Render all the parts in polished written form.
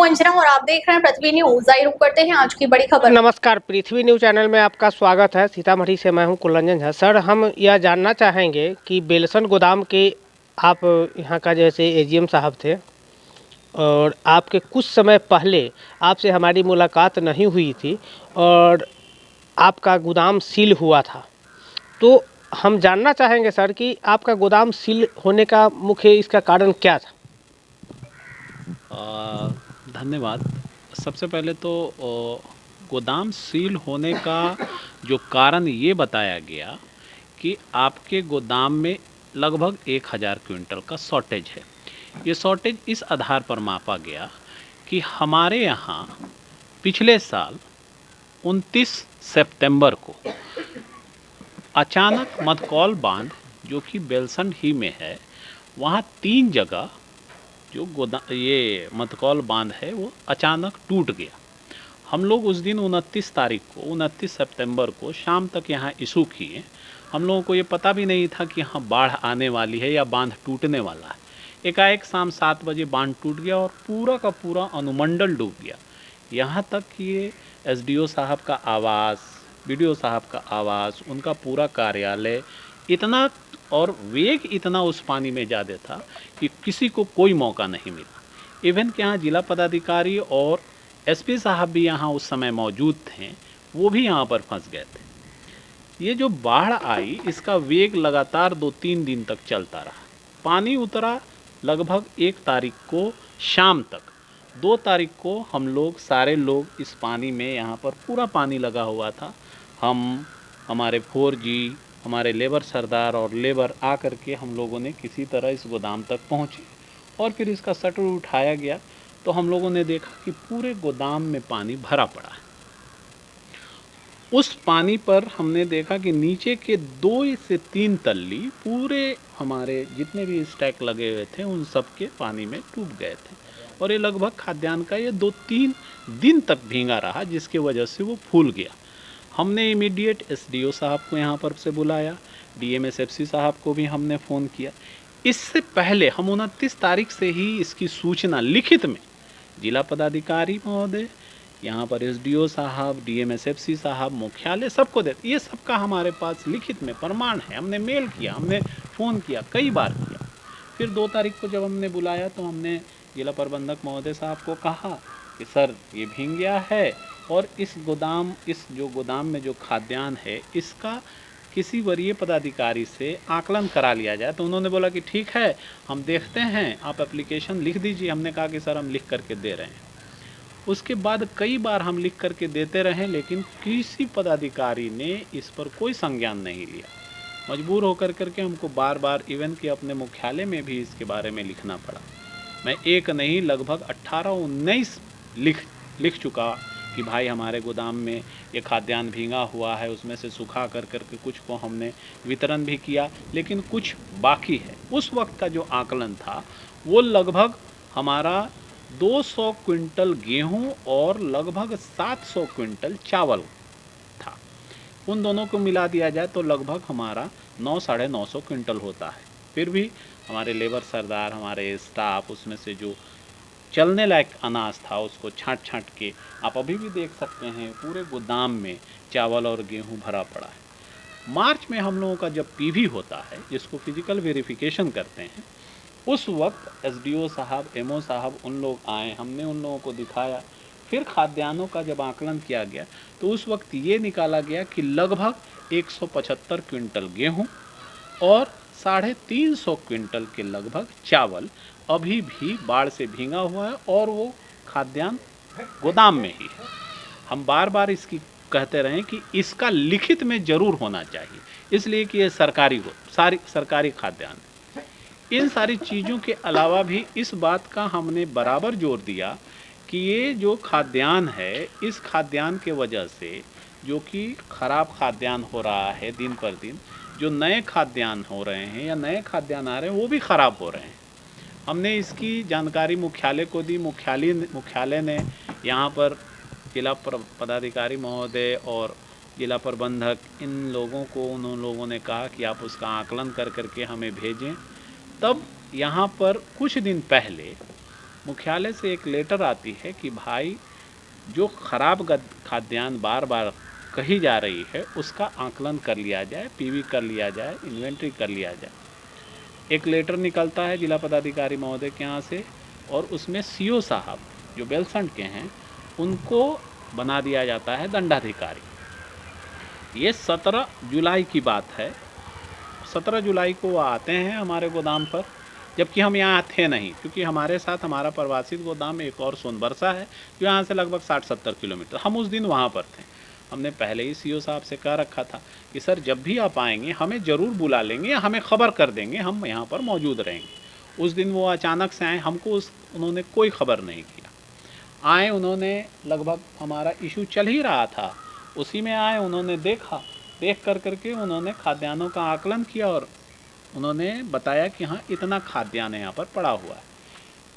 अंजना और आप देख रहे हैं पृथ्वी न्यूज। आइए रुक करते हैं आज की बड़ी खबर। नमस्कार, पृथ्वी न्यूज चैनल में आपका स्वागत है। सीतामढ़ी से मैं हूं कुलरंजन झा। सर, हम यह जानना चाहेंगे कि बेलसन गोदाम के आप यहां का जैसे एजीएम साहब थे और आपके कुछ समय पहले आपसे हमारी मुलाकात नहीं हुई थी और आपका गोदाम सील हुआ था। तो हम जानना चाहेंगे सर कि आपका गोदाम सील होने का मुख्य इसका कारण क्या था? धन्यवाद। सबसे पहले तो गोदाम सील होने का जो कारण ये बताया गया कि आपके गोदाम में लगभग 1000 क्विंटल का शॉर्टेज है। ये शॉर्टेज इस आधार पर मापा गया कि हमारे यहाँ पिछले साल 29 सितंबर को अचानक मधकौल बांध, जो कि बेलसंड ही में है, वहाँ 3 जगह जो ये मधकौल बांध है वो अचानक टूट गया। हम लोग उस दिन 29 सितंबर को शाम तक यहाँ इशू किए। हम लोगों को ये पता भी नहीं था कि यहाँ बाढ़ आने वाली है या बांध टूटने वाला है। एकाएक शाम 7 बजे बांध टूट गया और पूरा का पूरा अनुमंडल डूब गया। यहाँ तक कि ये एसडीओ साहब का आवास, बीडीओ साहब का आवास, उनका पूरा कार्यालय, इतना और वेग इतना उस पानी में ज़्यादा था कि किसी को कोई मौका नहीं मिला। इवन कि यहाँ जिला पदाधिकारी और एसपी साहब भी यहाँ उस समय मौजूद थे, वो भी यहाँ पर फंस गए थे। ये जो बाढ़ आई, इसका वेग लगातार 2-3 दिन तक चलता रहा। पानी उतरा लगभग 1 तारीख को शाम तक। 2 तारीख को हम लोग सारे लोग इस पानी में, यहाँ पर पूरा पानी लगा हुआ था, हम, हमारे 4G, हमारे लेबर सरदार और लेबर आकर के हम लोगों ने किसी तरह इस गोदाम तक पहुँचे और फिर इसका शटर उठाया गया तो हम लोगों ने देखा कि पूरे गोदाम में पानी भरा पड़ा है। उस पानी पर हमने देखा कि नीचे के 2 से 3 तल्ली पूरे हमारे जितने भी स्टैक लगे हुए थे उन सब के पानी में डूब गए थे और ये लगभग खाद्यान्न का ये 2-3 दिन तक भींगा रहा, जिसकी वजह से वो फूल गया। हमने इमीडिएट एसडीओ साहब को यहाँ पर से बुलाया, डीएमएसएफसी साहब को भी हमने फ़ोन किया। इससे पहले हम 29 तारीख से ही इसकी सूचना लिखित में जिला पदाधिकारी महोदय, यहाँ पर एसडीओ साहब, डीएमएसएफसी साहब, मुख्यालय, सबको देते। ये सबका हमारे पास लिखित में प्रमाण है। हमने मेल किया, हमने फ़ोन किया, कई बार किया। फिर 2 तारीख को जब हमने बुलाया तो हमने जिला प्रबंधक महोदय साहब को कहा कि सर ये भीग गया है और इस जो गोदाम में जो खाद्यान्न है इसका किसी वरीय पदाधिकारी से आकलन करा लिया जाए। तो उन्होंने बोला कि ठीक है, हम देखते हैं, आप एप्लीकेशन लिख दीजिए। हमने कहा कि सर हम लिख करके दे रहे हैं। उसके बाद कई बार हम लिख करके देते रहे, लेकिन किसी पदाधिकारी ने इस पर कोई संज्ञान नहीं लिया। मजबूर होकर करके हमको बार बार इवन कि अपने मुख्यालय में भी इसके बारे में लिखना पड़ा। मैं एक नहीं लगभग 18-19 लिख चुका कि भाई हमारे गोदाम में ये खाद्यान्न भींगा हुआ है, उसमें से सुखा कर करके कुछ को हमने वितरण भी किया, लेकिन कुछ बाकी है। उस वक्त का जो आकलन था वो लगभग हमारा 200 क्विंटल गेहूं और लगभग 700 क्विंटल चावल था। उन दोनों को मिला दिया जाए तो लगभग हमारा 900-950 क्विंटल होता है। फिर भी हमारे लेबर सरदार, हमारे स्टाफ, उसमें से जो चलने लायक अनाज था उसको छांट के आप अभी भी देख सकते हैं पूरे गोदाम में चावल और गेहूं भरा पड़ा है। मार्च में हम लोगों का जब पीवी होता है, जिसको फिजिकल वेरिफिकेशन करते हैं, उस वक्त एसडीओ साहब, एमओ साहब उन लोग आए, हमने उन लोगों को दिखाया। फिर खाद्यान्नों का जब आकलन किया गया तो उस वक्त ये निकाला गया कि लगभग 175 क्विंटल गेहूँ और 350 क्विंटल के लगभग चावल अभी भी बाढ़ से भींगा हुआ है और वो खाद्यान्न गोदाम में ही है। हम बार बार इसकी कहते रहे कि इसका लिखित में ज़रूर होना चाहिए, इसलिए कि ये सरकारी खाद्यान्न। इन सारी चीज़ों के अलावा भी इस बात का हमने बराबर जोर दिया कि ये जो खाद्यान्न है, इस खाद्यान्न के वजह से जो कि ख़राब खाद्यान्न हो रहा है, दिन पर दिन जो नए खाद्यान्न हो रहे हैं या नए खाद्यान्न आ रहे हैं वो भी ख़राब हो रहे हैं। हमने इसकी जानकारी मुख्यालय को दी। मुख्यालय ने यहाँ पर जिला पदाधिकारी महोदय और जिला प्रबंधक, इन लोगों को उन लोगों ने कहा कि आप उसका आकलन कर करके हमें भेजें। तब यहाँ पर कुछ दिन पहले मुख्यालय से एक लेटर आती है कि भाई जो खराब खाद्यान्न बार बार कही जा रही है उसका आकलन कर लिया जाए, पीवी कर लिया जाए, इन्वेंट्री कर लिया जाए। एक लेटर निकलता है जिला पदाधिकारी महोदय के यहाँ से, और उसमें सीओ साहब जो बेलसंड के हैं उनको बना दिया जाता है दंडाधिकारी। ये 17 जुलाई की बात है। 17 जुलाई को वो आते हैं हमारे गोदाम पर, जबकि हम यहाँ थे नहीं, क्योंकि हमारे साथ हमारा प्रवासी गोदाम एक और सोनबरसा है जो यहाँ से लगभग 60-70 किलोमीटर। हम उस दिन वहाँ पर थे। हमने पहले ही सीओ साहब से कह रखा था कि सर जब भी आप आएंगे हमें ज़रूर बुला लेंगे, हमें ख़बर कर देंगे, हम यहाँ पर मौजूद रहेंगे। उस दिन वो अचानक से आए, हमको उन्होंने कोई ख़बर नहीं किया। आए, उन्होंने लगभग हमारा इशू चल ही रहा था, उसी में आए, उन्होंने देखा, देख करके उन्होंने खाद्यान्नों का आकलन किया और उन्होंने बताया कि हाँ इतना खाद्यान्न यहाँ पर पड़ा हुआ है।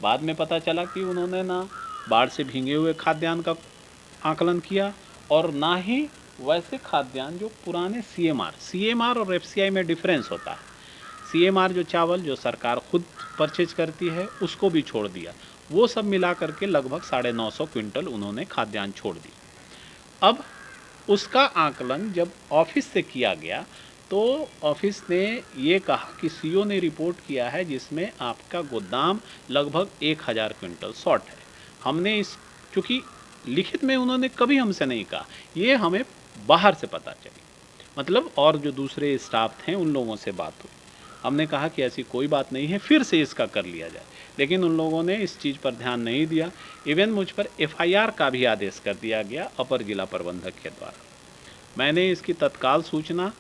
बाद में पता चला कि उन्होंने ना बाढ़ से भीगे हुए खाद्यान्न का आकलन किया और ना ही वैसे खाद्यान्न जो पुराने सीएमआर और एफसीआई में डिफरेंस होता है। सीएमआर जो चावल जो सरकार खुद परचेज करती है उसको भी छोड़ दिया। वो सब मिला करके लगभग 950 क्विंटल उन्होंने खाद्यान्न छोड़ दिया। अब उसका आकलन जब ऑफिस से किया गया तो ऑफिस ने ये कहा कि सीओ ने रिपोर्ट किया है जिसमें आपका गोदाम लगभग 1000 क्विंटल शॉर्ट है। हमने इस चूँकि लिखित में उन्होंने कभी हमसे नहीं कहा, ये हमें बाहर से पता चली, मतलब और जो दूसरे स्टाफ थे उन लोगों से बात हुई। हमने कहा कि ऐसी कोई बात नहीं है, फिर से इसका कर लिया जाए, लेकिन उन लोगों ने इस चीज़ पर ध्यान नहीं दिया। इवन मुझ पर एफआईआर का भी आदेश कर दिया गया अपर जिला प्रबंधक के द्वारा। मैंने इसकी तत्काल सूचना,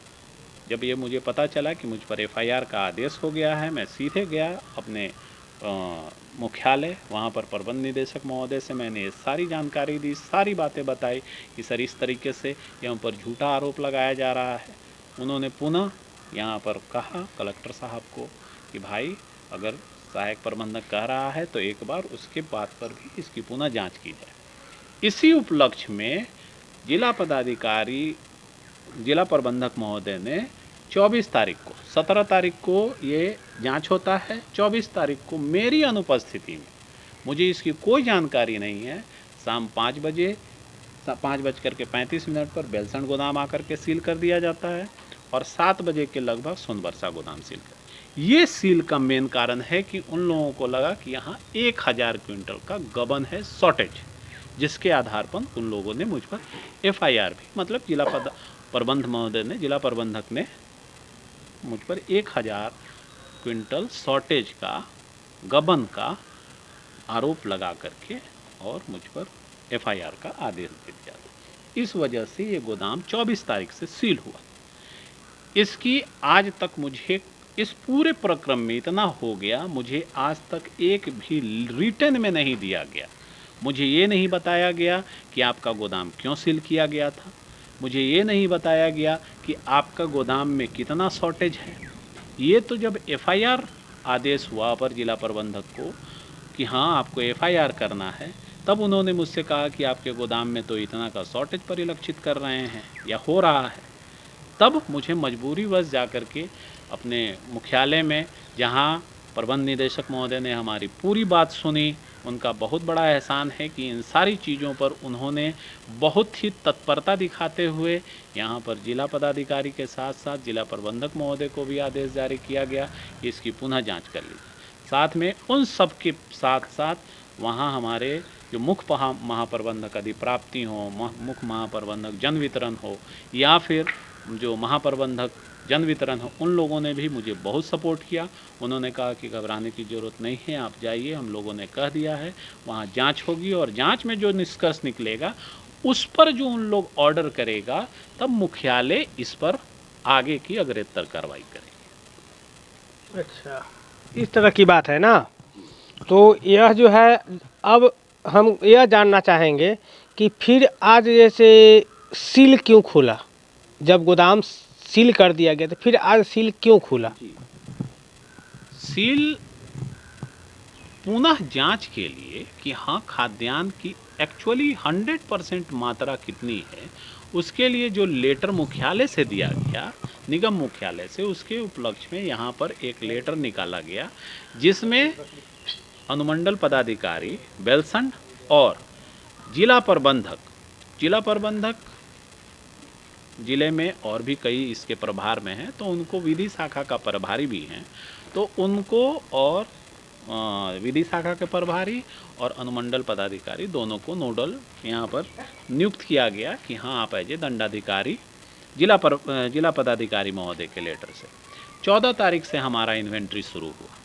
जब ये मुझे पता चला कि मुझ पर एफआईआर का आदेश हो गया है, मैं सीधे गया अपने मुख्यालय, वहाँ पर प्रबंध निदेशक महोदय से मैंने ये सारी जानकारी दी, सारी बातें बताई कि सर इस तरीके से यहाँ पर झूठा आरोप लगाया जा रहा है। उन्होंने पुनः यहाँ पर कहा कलेक्टर साहब को कि भाई अगर सहायक प्रबंधक कह रहा है तो एक बार उसके बात पर भी इसकी पुनः जांच की जाए। इसी उपलक्ष्य में जिला पदाधिकारी, जिला प्रबंधक महोदय ने 24 तारीख को, 17 तारीख को ये जांच होता है, 24 तारीख को मेरी अनुपस्थिति में, मुझे इसकी कोई जानकारी नहीं है, शाम 5 बजे 5:35 पर बेलसंड गोदाम आकर के सील कर दिया जाता है और 7 बजे के लगभग सोनबरसा गोदाम सील कर। ये सील का मेन कारण है कि उन लोगों को लगा कि यहाँ 1000 क्विंटल का गबन है, शॉर्टेज, जिसके आधार पर उन लोगों ने मुझ पर एफआईआर भी, मतलब जिला प्रबंध महोदय ने, जिला प्रबंधक ने मुझ पर 1000 क्विंटल शॉर्टेज का, गबन का आरोप लगा करके और मुझ पर एफआईआर का आदेश दे दिया। इस वजह से ये गोदाम 24 तारीख से सील हुआ। इसकी आज तक मुझे इस पूरे प्रक्रम में इतना हो गया, मुझे आज तक एक भी रिटर्न में नहीं दिया गया। मुझे ये नहीं बताया गया कि आपका गोदाम क्यों सील किया गया था, मुझे ये नहीं बताया गया कि आपका गोदाम में कितना शॉर्टेज है। ये तो जब एफआईआर आदेश हुआ पर जिला प्रबंधक को कि हाँ आपको एफआईआर करना है, तब उन्होंने मुझसे कहा कि आपके गोदाम में तो इतना का शॉर्टेज परिलक्षित कर रहे हैं या हो रहा है। तब मुझे मजबूरीवश जा कर के अपने मुख्यालय में, जहाँ प्रबंध निदेशक महोदय ने हमारी पूरी बात सुनी, उनका बहुत बड़ा एहसान है कि इन सारी चीज़ों पर उन्होंने बहुत ही तत्परता दिखाते हुए यहाँ पर जिला पदाधिकारी के साथ साथ जिला प्रबंधक महोदय को भी आदेश जारी किया गया कि इसकी पुनः जांच कर लीजिए। साथ में उन सब के साथ साथ वहाँ हमारे जो मुख्य महाप्रबंधक अधिप्राप्ति हो, मुख्य महाप्रबंधक जन वितरण हो, या फिर जो महाप्रबंधक जन वितरण हो, उन लोगों ने भी मुझे बहुत सपोर्ट किया। उन्होंने कहा कि घबराने की ज़रूरत नहीं है, आप जाइए, हम लोगों ने कह दिया है, वहाँ जांच होगी और जांच में जो निष्कर्ष निकलेगा उस पर जो उन लोग ऑर्डर करेगा तब मुख्यालय इस पर आगे की अग्रेतर कार्रवाई करेगी। अच्छा, इस तरह की बात है ना। तो यह जो है, अब हम यह जानना चाहेंगे कि फिर आज जैसे सील क्यों खुला, जब गोदाम सील कर दिया गया तो फिर आज सील क्यों खुला? सील पुनः जांच के लिए कि हाँ खाद्यान्न की एक्चुअली 100% मात्रा कितनी है, उसके लिए जो लेटर मुख्यालय से दिया गया, निगम मुख्यालय से, उसके उपलक्ष्य में यहाँ पर एक लेटर निकाला गया जिसमें अनुमंडल पदाधिकारी बेलसंड और जिला प्रबंधक जिले में और भी कई इसके प्रभार में हैं, तो उनको विधि शाखा का प्रभारी भी हैं, तो उनको और विधि शाखा के प्रभारी और अनुमंडल पदाधिकारी दोनों को नोडल यहाँ पर नियुक्त किया गया कि हाँ आप एज ए दंडाधिकारी जिला पदाधिकारी महोदय के लेटर से 14 तारीख से हमारा इन्वेंट्री शुरू हुआ।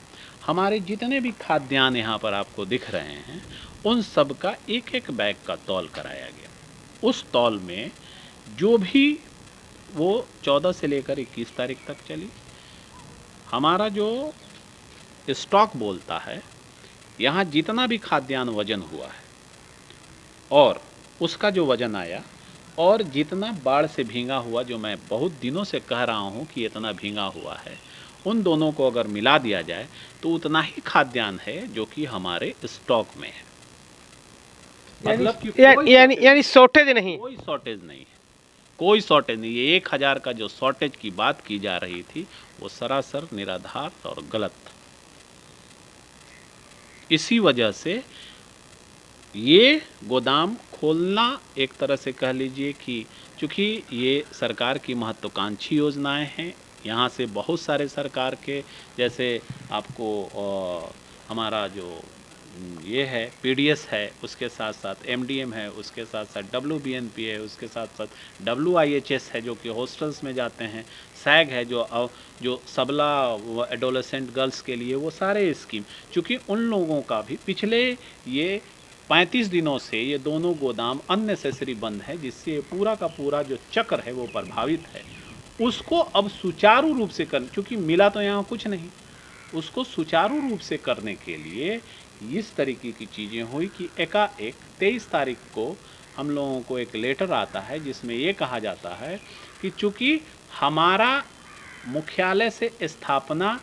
हमारे जितने भी खाद्यान्न यहाँ पर आपको दिख रहे हैं उन सब का एक एक बैग का तौल कराया गया। उस तौल में जो भी वो 14 से लेकर 21 तारीख तक चली, हमारा जो स्टॉक बोलता है यहाँ जितना भी खाद्यान्न वजन हुआ है और उसका जो वजन आया और जितना बाढ़ से भींगा हुआ, जो मैं बहुत दिनों से कह रहा हूँ कि इतना भींगा हुआ है, उन दोनों को अगर मिला दिया जाए तो उतना ही खाद्यान्न है जो कि हमारे स्टॉक में है। मतलब कि यानी शॉर्टेज नहीं, कोई शॉर्टेज नहीं है, कोई शॉर्टेज नहीं। ये 1000 का जो शॉर्टेज की बात की जा रही थी वो सरासर निराधार और गलत था। इसी वजह से ये गोदाम खोलना एक तरह से कह लीजिए कि चूँकि ये सरकार की महत्वाकांक्षी योजनाएं हैं, यहाँ से बहुत सारे सरकार के जैसे आपको हमारा जो ये है पीडीएस है, उसके साथ साथ एमडीएम है, उसके साथ साथ डब्ल्यूबीएनपी है, उसके साथ साथ डब्ल्यूआईएचएस है जो कि हॉस्टल्स में जाते हैं, सैग है जो सबला एडोलेसेंट गर्ल्स के लिए, वो सारे स्कीम। चूँकि उन लोगों का भी पिछले ये 35 दिनों से ये दोनों गोदाम अननेसेसरी बंद है, जिससे पूरा का पूरा जो चक्र है वो प्रभावित है। उसको अब सुचारू रूप से कर, चूँकि मिला तो यहाँ कुछ नहीं, उसको सुचारू रूप से करने के लिए इस तरीके की चीज़ें हुई कि एकाएक 23 तारीख को हम लोगों को एक लेटर आता है जिसमें ये कहा जाता है कि चूँकि हमारा मुख्यालय से स्थापना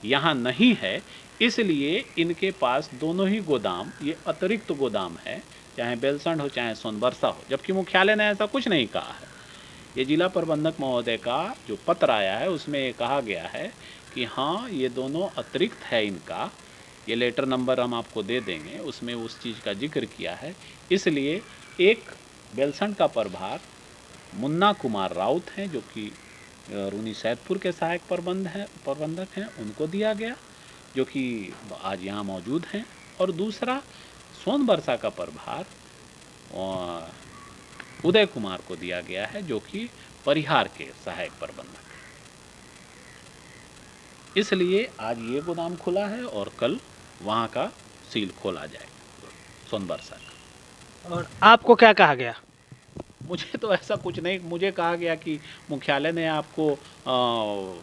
यहाँ नहीं है, इसलिए इनके पास दोनों ही गोदाम, ये अतिरिक्त गोदाम है, चाहे बेलसंड हो चाहे सोनबरसा हो, जबकि मुख्यालय ने ऐसा कुछ नहीं कहा है। ये जिला प्रबंधक महोदय का जो पत्र आया है उसमें ये कहा गया है कि हाँ ये दोनों अतिरिक्त है इनका, ये लेटर नंबर हम आपको दे देंगे, उसमें उस चीज़ का जिक्र किया है। इसलिए एक बेलसंड का प्रभार कुमार राउत हैं जो कि रूनी सैदपुर के सहायक प्रबंधक हैं, उनको दिया गया जो कि आज यहाँ मौजूद हैं, और दूसरा सोनबरसा का प्रभार उदय कुमार को दिया गया है जो कि परिहार के सहायक प्रबंधक। इसलिए आज ये गोदाम खुला है और कल वहाँ का सील खोला जाएगा सोनबरसा का। और आपको क्या कहा गया? मुझे तो ऐसा कुछ नहीं, मुझे कहा गया कि मुख्यालय ने आपको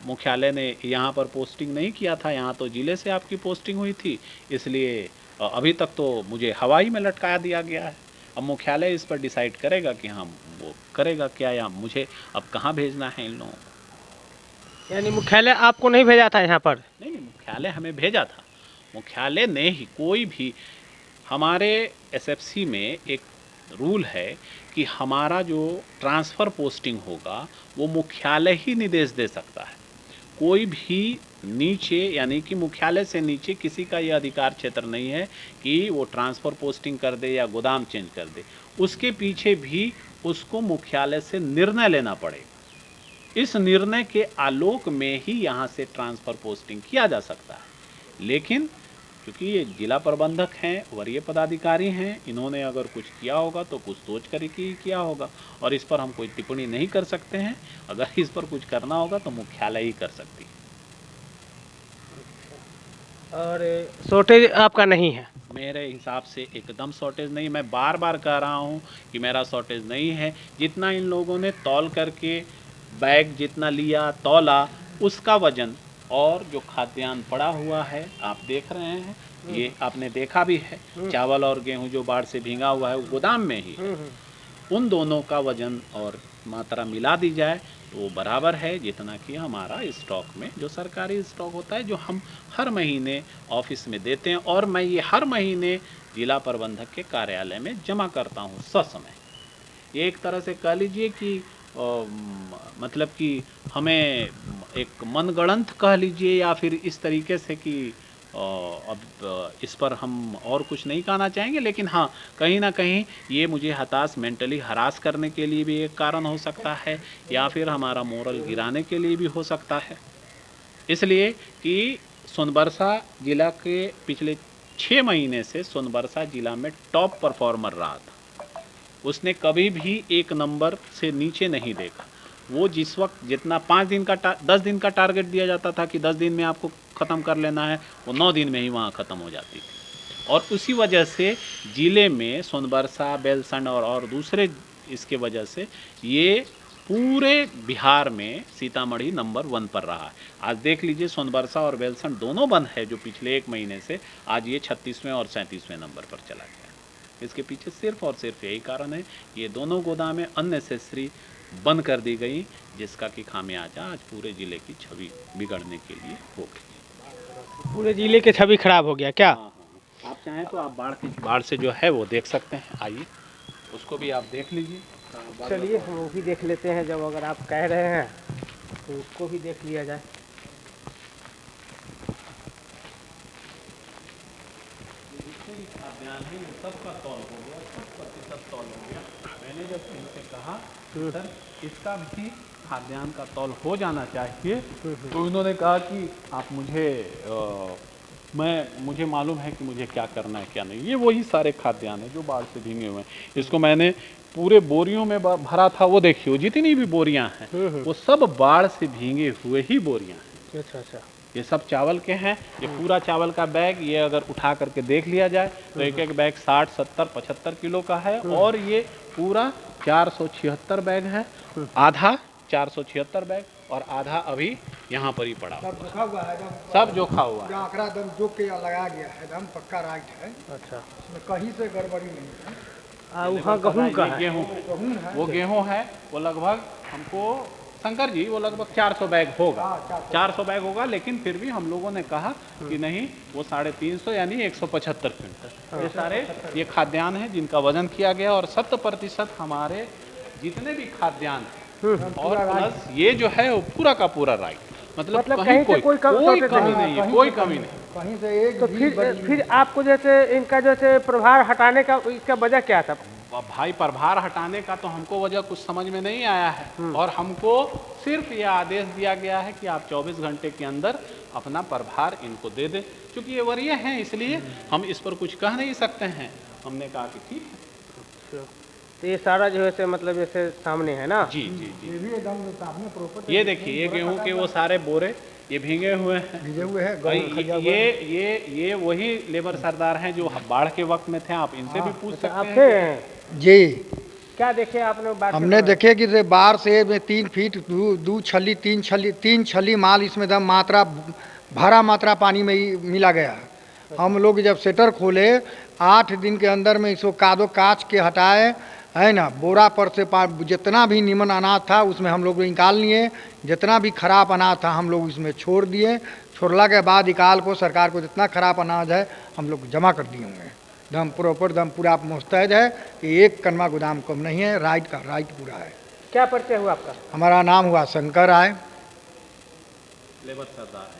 मुख्यालय ने यहाँ पर पोस्टिंग नहीं किया था, यहाँ तो जिले से आपकी पोस्टिंग हुई थी, इसलिए अभी तक तो मुझे हवाई में लटकाया दिया गया है। अब मुख्यालय इस पर डिसाइड करेगा कि हाँ वो करेगा क्या, या मुझे अब कहाँ भेजना है इन लोगों को। यानी मुख्यालय आपको नहीं भेजा था यहाँ पर? नहीं, मुख्यालय हमें भेजा था। मुख्यालय ने ही कोई भी, हमारे एसएफसी में एक रूल है कि हमारा जो ट्रांसफ़र पोस्टिंग होगा वो मुख्यालय ही निर्देश दे सकता है। कोई भी नीचे, यानी कि मुख्यालय से नीचे किसी का यह अधिकार क्षेत्र नहीं है कि वो ट्रांसफ़र पोस्टिंग कर दे या गोदाम चेंज कर दे। उसके पीछे भी उसको मुख्यालय से निर्णय लेना पड़ेगा। इस निर्णय के आलोक में ही यहाँ से ट्रांसफ़र पोस्टिंग किया जा सकता है। लेकिन क्योंकि ये जिला प्रबंधक हैं, वरीय पदाधिकारी हैं, इन्होंने अगर कुछ किया होगा तो कुछ सोच कर ही किया होगा, और इस पर हम कोई टिप्पणी नहीं कर सकते हैं। अगर इस पर कुछ करना होगा तो मुख्यालय ही कर सकती है। और शॉर्टेज आपका नहीं है? मेरे हिसाब से एकदम शॉर्टेज नहीं। मैं बार बार कह रहा हूँ कि मेरा शॉर्टेज नहीं है। जितना इन लोगों ने तौल करके बैग जितना लिया तौला, उसका वजन और जो खाद्यान्न पड़ा हुआ है आप देख रहे हैं, ये आपने देखा भी है, चावल और गेहूं जो बाढ़ से भींगा हुआ है वो गोदाम में ही है। उन दोनों का वजन और मात्रा मिला दी जाए तो वो बराबर है जितना कि हमारा स्टॉक में जो सरकारी स्टॉक होता है, जो हम हर महीने ऑफिस में देते हैं, और मैं ये हर महीने जिला प्रबंधक के कार्यालय में जमा करता हूँ ससमय। ये एक तरह से कह लीजिए कि मतलब कि हमें एक मनगढ़ंत कह लीजिए, या फिर इस तरीके से कि अब इस पर हम और कुछ नहीं कहना चाहेंगे, लेकिन हाँ, कहीं ना कहीं ये मुझे मेंटली हरास करने के लिए भी एक कारण हो सकता है, या फिर हमारा मोरल गिराने के लिए भी हो सकता है। इसलिए कि सोनबरसा ज़िला के पिछले 6 महीने से सोनबरसा ज़िला में टॉप परफॉर्मर रहा था। उसने कभी भी 1 नंबर से नीचे नहीं देखा। वो जिस वक्त जितना 5 दिन का 10 दिन का टारगेट दिया जाता था कि 10 दिन में आपको ख़त्म कर लेना है, वो 9 दिन में ही वहाँ ख़त्म हो जाती थी। और उसी वजह से ज़िले में सोनबरसा, बेलसंड और दूसरे इसके वजह से ये पूरे बिहार में सीतामढ़ी नंबर 1 पर रहा है। आज देख लीजिए, सोनबरसा और बेलसंड दोनों बंद है जो पिछले 1 महीने से, आज ये 36वें और 37वें नंबर पर चला गया। इसके पीछे सिर्फ और सिर्फ यही कारण है, ये दोनों गोदामें अननेसेसरी बंद कर दी गई, जिसका कि खामियाजा आज पूरे ज़िले की छवि बिगड़ने के लिए हो गई। पूरे ज़िले की छवि खराब हो गया क्या? हाँ, आप चाहें तो आप बाढ़ से जो है वो देख सकते हैं, आइए उसको भी आप देख लीजिए। चलिए हम वो भी देख लेते हैं, जब अगर आप कह रहे हैं तो उसको भी देख लिया जाए। खाद्यान्न है सबका तौल हो गया, 100% तौल हो गया। मैंने जब इनसे कहा सर इसका भी खाद्यान्न का तौल हो जाना चाहिए, तो इन्होंने कहा कि आप मुझे मालूम है कि मुझे क्या करना है क्या नहीं। ये वही सारे खाद्यान्न है जो बाढ़ से भीगे हुए हैं। इसको मैंने पूरे बोरियों में भरा था, वो देखिए जितनी भी बोरियां हैं वो सब बाढ़ से भीगे हुए ही बोरियां हैं। अच्छा अच्छा, ये सब चावल के हैं। ये पूरा चावल का बैग, ये अगर उठा करके देख लिया जाए तो एक एक बैग 60, 70, 75 किलो का है। और ये पूरा 476 बैग है, आधा 476 बैग और आधा अभी यहाँ पर ही पड़ा हुआ। सब जोखा हुआ है, सब जोखा हुआ है। आंकड़ा एकदम जोख के लगाया गया है, एकदम पक्का राइट है। अच्छा, इसमें कहीं से गड़बड़ी नहीं है। वहाँ गेहूँ का है, गेहूँ गेहूं है, वो गेहूँ है, वो लगभग हमको शंकर जी वो लगभग 400 बैग होगा। 400 बैग होगा, लेकिन फिर भी हम लोगों ने कहा कि नहीं, वो 350 यानी 175 क्विंटल ये सारे ये खाद्यान्न है जिनका वजन किया गया। और 100% हमारे जितने भी खाद्यान्न और प्लस ये जो है वो पूरा का पूरा राइट, मतलब कहीं कोई कमी नहीं है, कोई कमी नहीं। कहीं से एक तो भी फिर आपको जैसे इनका जैसे प्रभार हटाने का इसका वजह क्या था? भाई प्रभार हटाने का तो हमको वजह कुछ समझ में नहीं आया है, और हमको सिर्फ ये आदेश दिया गया है कि आप 24 घंटे के अंदर अपना प्रभार इनको दे दें। क्योंकि ये वरीय हैं इसलिए हम इस पर कुछ कह नहीं सकते हैं। हमने कहा कि ठीक है। तो ये सारा जो है मतलब जैसे सामने है ना? जी जी जी, ये भी एकदम सामने प्रॉपर ये देखिए, ये गेहूं के वो सारे बोरे ये भीगे हुए हैं। भिजे हुए हैं। भाई ये वही लेबर सरदार हैं जो बाढ़ के वक्त में थे। आप इनसे भी पूछ सकते आप हैं। थे? जी, क्या देखे आपने बाढ़ के हमने समय? देखे कि ये बाढ़ से 3 फीट 2 छली 3 छली माल इसमें एकदम भरा मात्रा पानी में ही मिला गया। हम लोग जब सेटर खोले 8 दिन के अंदर में इसको कादो काच के हटाए, है ना। बोरा पर से जितना भी नीमन अनाज था उसमें हम लोग निकाल लिए, जितना भी खराब अनाज था हम लोग इसमें छोड़ दिए। छोड़ला के बाद निकाल को सरकार को जितना खराब अनाज है हम लोग जमा कर दिए होंगे। दम प्रॉपर दम पूरा मुस्तैद है कि एक कनवा गोदाम कम नहीं है, राइट का राइट पूरा है। क्या परिचय हुआ आपका? हमारा नाम हुआ शंकर राय,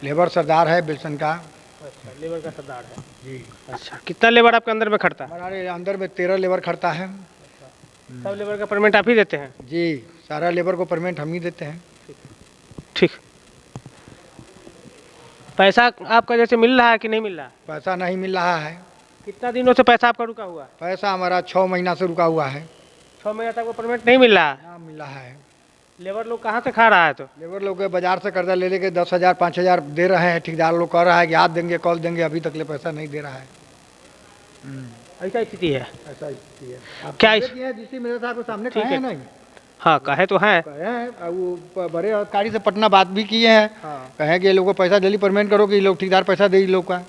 लेबर सरदार है बिल्सन का। अच्छा, लेबर का सरदार है जी। अच्छा, कितना लेबर आपके अंदर में खड़ता है? हमारे अंदर में 13 लेबर खड़ता है। सब लेबर का पेमेंट आप ही देते हैं? जी, सारा लेबर को पेमेंट हम ही देते हैं। ठीक। पैसा आपका जैसे मिल रहा है कि नहीं मिल रहा है? पैसा नहीं मिल रहा है। कितना दिनों से पैसा आपका रुका हुआ है? पैसा हमारा 6 महीना से रुका हुआ है। 6 महीना तक वो पेमेंट नहीं मिल रहा है? ना मिल रहा है। लेबर लोग कहाँ से खा रहा है? तो लेबर लोग के बाजार से कर्जा ले लेके 10,000 5,000 दे रहे हैं। ठेकेदार लोग कह रहा है कि आज देंगे कल देंगे, अभी तक ले पैसा नहीं दे रहा है। ऐसा स्थिति है? ऐसा स्थिति है। क्या जिससे मेरे साहब के सामने ठीक कहे है। नहीं हाँ, कहे तो हैं। कहे हैं, वो बड़े अधिकारी से पटना बात भी किए हैं। हाँ। कहे कि ये लोग को पैसा जल्दी पेमेंट करो कि ये लोग ठेकेदार पैसा दे लोग का।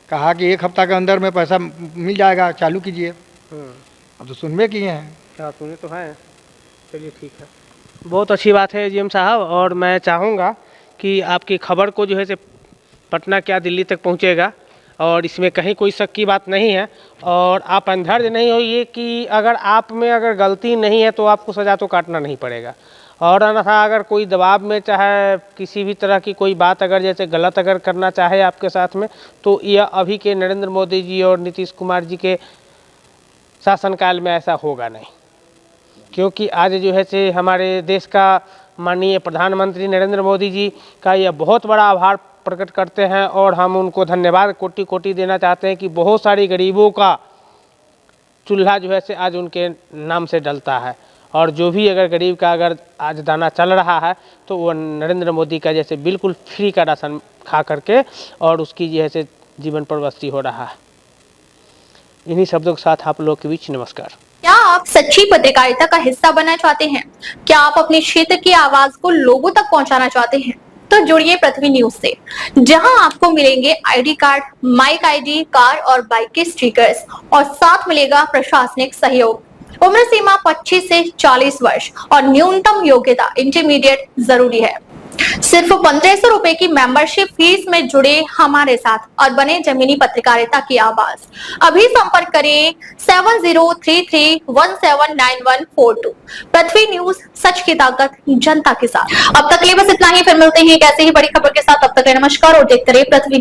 कहा कि 1 हफ्ता के अंदर में पैसा मिल जाएगा, चालू कीजिए। अब तो सुनबे किए हैं। क्या सुने तो हैं। चलिए ठीक है, बहुत अच्छी बात है एजीएम साहब। और मैं चाहूँगा कि आपकी खबर को जो है से पटना क्या दिल्ली तक पहुँचेगा, और इसमें कहीं कोई शक की बात नहीं है। और आप अंधेर नहीं होइए कि अगर आप में अगर गलती नहीं है तो आपको सज़ा तो काटना नहीं पड़ेगा। और अन्यथा अगर कोई दबाव में चाहे किसी भी तरह की कोई बात अगर जैसे गलत अगर करना चाहे आपके साथ में, तो यह अभी के नरेंद्र मोदी जी और नीतीश कुमार जी के शासनकाल में ऐसा होगा नहीं। क्योंकि आज जो है से हमारे देश का माननीय प्रधानमंत्री नरेंद्र मोदी जी का यह बहुत बड़ा आभार प्रकट करते हैं और हम उनको धन्यवाद कोटि कोटि देना चाहते हैं कि बहुत सारी गरीबों का चूल्हा जो है से आज उनके नाम से डलता है। और जो भी अगर गरीब का अगर आज दाना चल रहा है तो वो नरेंद्र मोदी का जैसे बिल्कुल फ्री का राशन खा करके और उसकी जो है से जीवन प्रवृत्ति हो रहा है। इन्हीं शब्दों के साथ आप लोग के बीच नमस्कार। क्या आप सच्ची पत्रकारिता का हिस्सा बनना चाहते हैं? क्या आप अपने क्षेत्र की आवाज को लोगों तक पहुंचाना चाहते हैं? तो जुड़िए पृथ्वी न्यूज से, जहां आपको मिलेंगे ID card, mic ID, car और बाइक के स्टिकर्स और साथ मिलेगा प्रशासनिक सहयोग। उम्र सीमा 25 से 40 वर्ष और न्यूनतम योग्यता इंटरमीडिएट जरूरी है। सिर्फ 1500 रुपए की मेंबरशिप फीस में जुड़े हमारे साथ और बने जमीनी पत्रकारिता की आवाज। अभी संपर्क करें 7033179142। पृथ्वी न्यूज, सच की ताकत जनता के साथ। अब तक के लिए बस इतना ही, फिर मिलते हैं एक ऐसे ही बड़ी खबर के साथ। तब तक के लिए नमस्कार और देखते रहिए पृथ्वी।